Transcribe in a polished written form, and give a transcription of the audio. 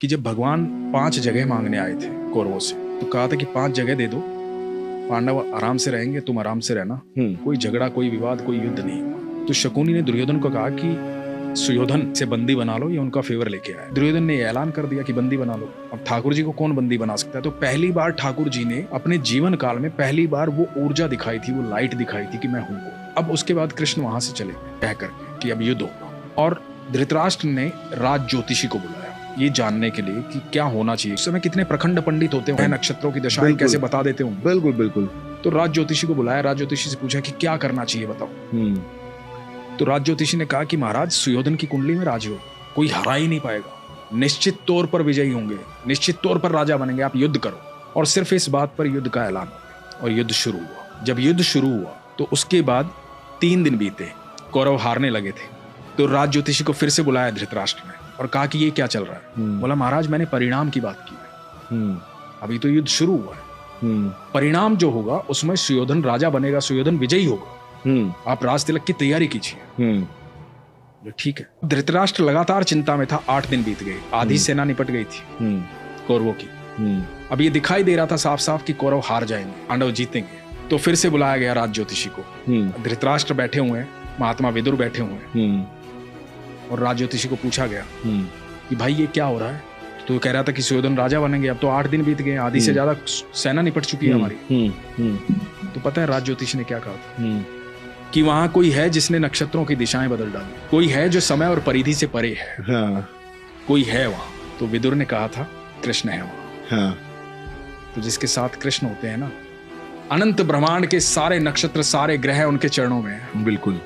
कि जब भगवान 5 जगह मांगने आए थे कौरवों से, तो कहा था कि 5 जगह दे दो, पांडव आराम से रहेंगे, तुम आराम से रहना, कोई झगड़ा, कोई विवाद, कोई युद्ध नहीं हुआ। तो शकुनी ने दुर्योधन को कहा कि सुयोधन से बंदी बना लो, ये उनका फेवर लेके आया। दुर्योधन ने ऐलान कर दिया कि बंदी बना लो। अब ठाकुर जी को कौन बंदी बना सकता है? तो पहली बार ठाकुर जी ने अपने जीवन काल में पहली बार वो ऊर्जा दिखाई थी, वो लाइट दिखाई थी कि मैं हूं। अब उसके बाद कृष्ण वहां से चले कह करके कि अब युद्ध होगा, और धृतराष्ट्र ने राज ज्योतिषी को बुलाया ये जानने के लिए कि क्या होना चाहिए। उस समय कितने प्रखंड पंडित होते हैं, नक्षत्रों की दशाएं कैसे बता देते होंगे। बिल्कुल बिल्कुल। तो राज ज्योतिषी को बुलाया, राज ज्योतिषी से पूछा कि क्या करना चाहिए बताओ। तो राज ज्योतिषी ने कहा कि महाराज सुयोधन की कुंडली में राजयोग, कोई हरा ही नहीं पाएगा, निश्चित तौर पर विजयी होंगे, निश्चित तौर पर राजा बनेंगे, आप युद्ध करो। और सिर्फ इस बात पर युद्ध का ऐलान हो और युद्ध शुरू हुआ। जब युद्ध शुरू हुआ तो उसके बाद 3 दिन बीते, कौरव हारने लगे थे। तो राज ज्योतिषी को फिर से बुलाया धृतराष्ट्र ने और कहा कि ये क्या चल रहा है। बोला महाराज मैंने परिणाम की बात की है, अभी तो युद्ध शुरू हुआ है, परिणाम जो होगा उसमें सुयोधन राजा बनेगा, सुयोधन विजयी होगा, आप राज तिलक की तैयारी कीजिए। ठीक है। धृतराष्ट्र लगातार चिंता में था। 8 दिन बीत गए, आधी सेना निपट गई थी कौरवों की। अब ये दिखाई दे रहा था साफ साफ कि कौरव हार जाएंगे, पांडव जीतेंगे। तो फिर से बुलाया गया राज ज्योतिषी को। धृतराष्ट्र बैठे हुए हैं, महात्मा विदुर बैठे हुए हैं, और राज ज्योतिषी को पूछा गया कि भाई ये क्या हो रहा है। तो कह रहा था कि सुयोधन राजा बनेंगे। अब तो 8 दिन बीत गए, आधी से ज्यादा सेना निपट चुकी है हमारी। तो पता है राज ज्योतिषी ने क्या कहा था कि वहां कोई है जिसने नक्षत्रों की दिशाएं बदल डाली, कोई है जो समय और परिधि से परे है। हाँ। कोई है वहां। तो विदुर ने कहा था कृष्ण है वहां। हाँ। तो जिसके साथ कृष्ण होते हैं ना, अनंत ब्रह्मांड के सारे नक्षत्र, सारे ग्रह उनके चरणों में हैं। बिल्कुल।